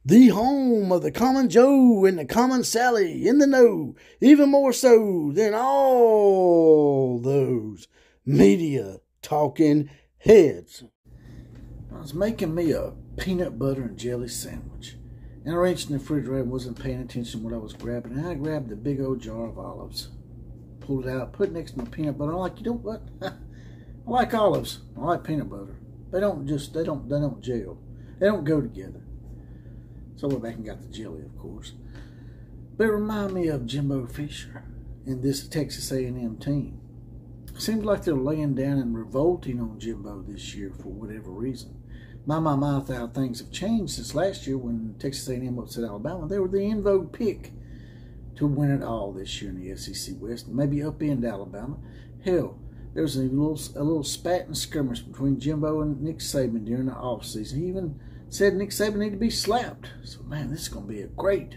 the home of the common Joe and the common Sally in the know, even more so than all those media talking heads. I was making me a peanut butter and jelly sandwich, and I reached in the refrigerator and wasn't paying attention to what I was grabbing, and I grabbed a big old jar of olives, pulled it out, put it next to my peanut butter. I'm like, you know what? I like olives. I like peanut butter. They don't gel. They don't go together. So I went back and got the jelly, of course. But it reminded me of Jimbo Fisher and this Texas A&M team. It seems like they're laying down and revolting on Jimbo this year for whatever reason. My, how things have changed since last year when Texas A&M upset Alabama. They were the in vogue pick to win it all this year in the SEC West, and maybe upend Alabama. Hell, there was a little spat and skirmish between Jimbo and Nick Saban during the offseason. He even said Nick Saban needed to be slapped. So, man, this is going to be a great,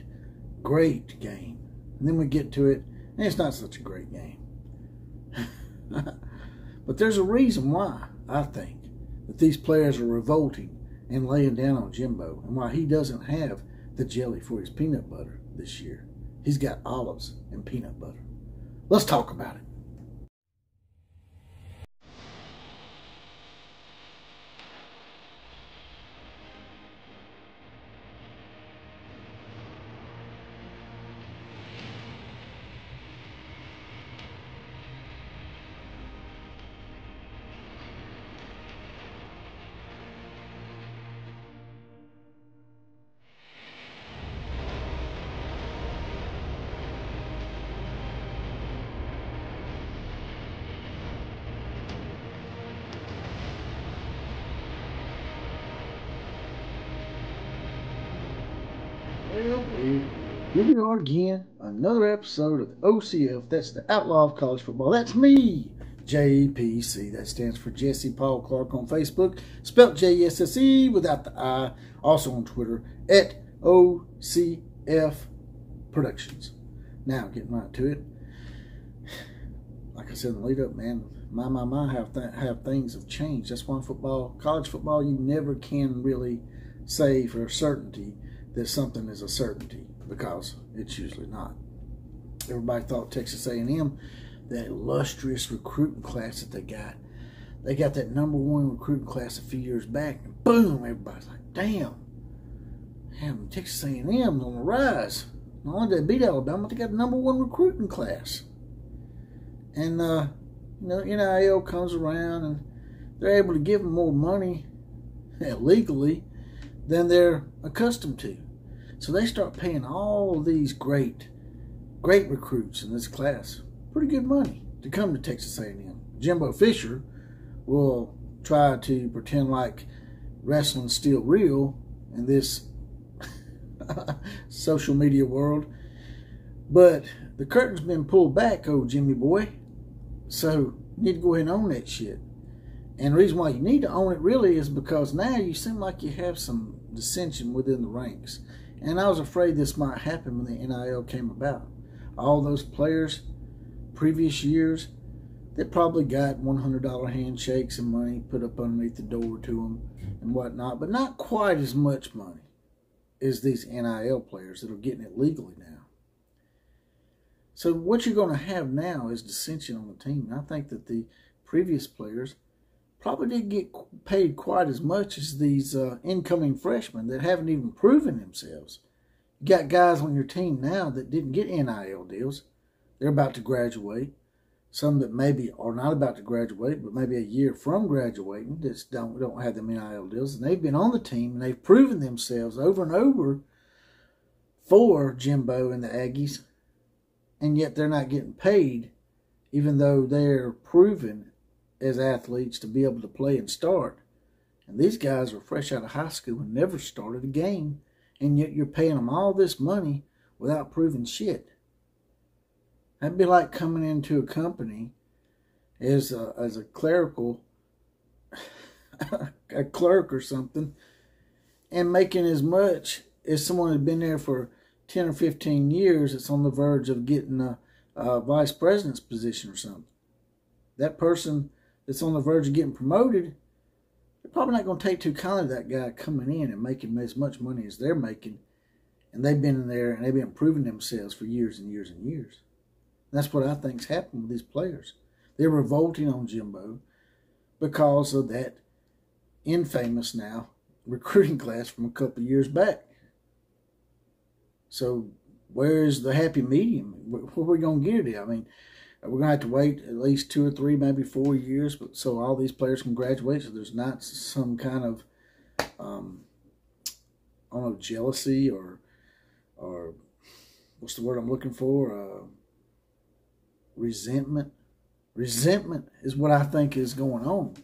great game. And then we get to it, and it's not such a great game. But there's a reason why, I think, that these players are revolting and laying down on Jimbo, and why he doesn't have the jelly for his peanut butter this year. He's got olives and peanut butter. Let's talk about it. Well, here we are again, another episode of the OCF. That's the Outlaw of College Football. That's me, JPC. That stands for Jesse Paul Clark on Facebook, spelled Jesse without the I. Also on Twitter at OCF Productions. Now, getting right to it. Like I said in the lead up, man, how things have changed. That's why college football, you never can really say for certainty that something is a certainty, because it's usually not. Everybody thought Texas A&M, that illustrious recruiting class that they got that #1 recruiting class a few years back, and boom, everybody's like, damn, Texas A&M's on the rise. Not only did they beat Alabama, they got the #1 recruiting class. And NIL comes around, and they're able to give them more money legally than they're accustomed to. So they start paying all of these great recruits in this class pretty good money to come to Texas A&M. Jimbo Fisher will try to pretend like wrestling's still real in this social media world. But the curtain's been pulled back, old Jimmy boy. So you need to go ahead and own that shit. And the reason why you need to own it really is because now you seem like you have some dissension within the ranks. And I was afraid this might happen when the NIL came about. All those players, previous years, they probably got $100 handshakes and money put up underneath the door to them and whatnot, but not quite as much money as these NIL players that are getting it legally now. So what you're going to have now is dissension on the team. And I think that the previous players probably didn't get paid quite as much as these incoming freshmen that haven't even proven themselves. You got guys on your team now that didn't get NIL deals. They're about to graduate. Some that maybe are not about to graduate, but maybe a year from graduating that don't have them NIL deals. And they've been on the team, and they've proven themselves over and over for Jimbo and the Aggies. And yet they're not getting paid, even though they're proven as athletes to be able to play and start. And these guys are fresh out of high school and never started a game, and yet you're paying them all this money without proving shit. That'd be like coming into a company as a clerical, a clerk or something, and making as much as someone who's been there for 10 or 15 years that's on the verge of getting a vice president's position or something. That person that's on the verge of getting promoted, they're probably not going to take too kindly to that guy coming in and making as much money as they're making. And they've been in there and they've been proving themselves for years and years and years. And that's what I think's happened with these players. They're revolting on Jimbo because of that infamous now recruiting class from a couple of years back. So where's the happy medium? Where are we going to get it? I mean, we're going to have to wait at least 2 or 3, maybe 4 years, but so all these players can graduate. So there's not some kind of, I don't know, jealousy or what's the word I'm looking for? Resentment. Resentment is what I think is going on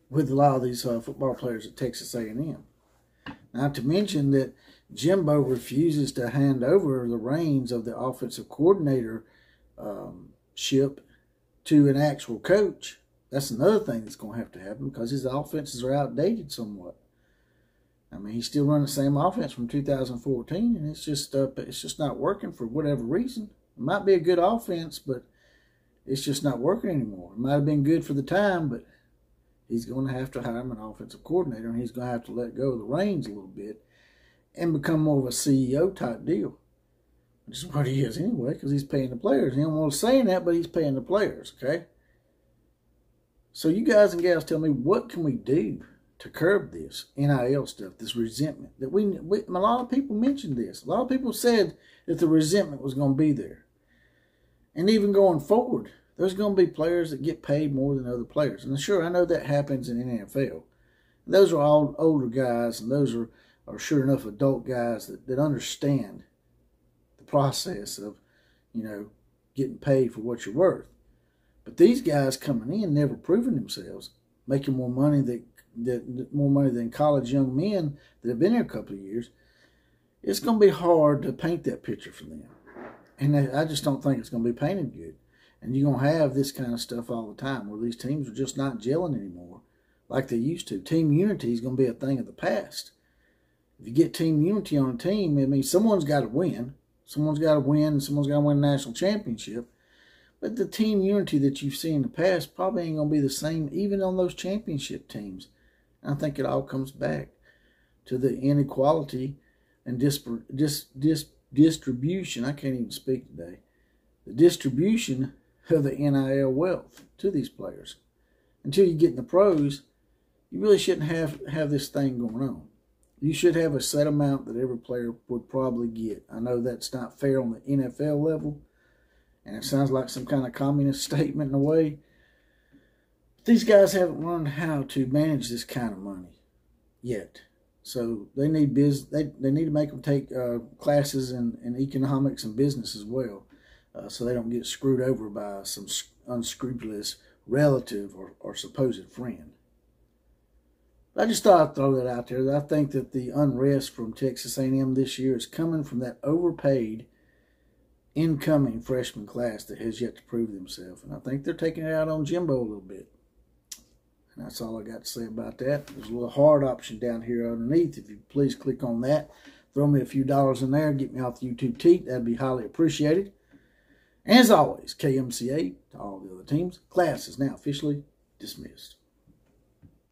with a lot of these football players at Texas A&M. Not to mention that Jimbo refuses to hand over the reins of the offensive coordinator ship to an actual coach. That's another thing that's going to have to happen because his offenses are outdated somewhat. I mean, he's still running the same offense from 2014, and it's just not working for whatever reason. It might be a good offense, but it's just not working anymore. It might have been good for the time, but he's going to have to hire him an offensive coordinator, and he's going to have to let go of the reins a little bit and become more of a CEO type deal, which is what he is anyway, because he's paying the players. He don't want to say that, but he's paying the players, okay? So you guys and gals tell me, what can we do to curb this NIL stuff, this resentment? That a lot of people mentioned this. A lot of people said that the resentment was going to be there. And even going forward, there's going to be players that get paid more than other players. And sure, I know that happens in the NFL. Those are all older guys, and those are sure enough adult guys that understand the process of, you know, getting paid for what you're worth. But these guys coming in, never proving themselves, making more money than college young men that have been here a couple of years, it's going to be hard to paint that picture for them. And I just don't think it's going to be painted good. And you're going to have this kind of stuff all the time where these teams are just not gelling anymore like they used to. Team unity is going to be a thing of the past. If you get team unity on a team, I mean, someone's got to win. Someone's got to win, and someone's got to win a national championship. But the team unity that you've seen in the past probably ain't going to be the same even on those championship teams. And I think it all comes back to the inequality and distribution. I can't even speak today. The distribution of the NIL wealth to these players. Until you get in the pros, you really shouldn't have this thing going on. You should have a set amount that every player would probably get. I know that's not fair on the NFL level, and it sounds like some kind of communist statement in a way. But these guys haven't learned how to manage this kind of money yet. So they need they need to make them take classes in economics and business as well, so they don't get screwed over by some unscrupulous relative or supposed friend. I just thought I'd throw that out there. That I think that the unrest from Texas A&M this year is coming from that overpaid incoming freshman class that has yet to prove themselves. And I think they're taking it out on Jimbo a little bit. And that's all I got to say about that. There's a little hard option down here underneath. If you please click on that, throw me a few dollars in there, get me off the YouTube teat. That'd be highly appreciated. And as always, KMCA to all the other teams. Class is now officially dismissed.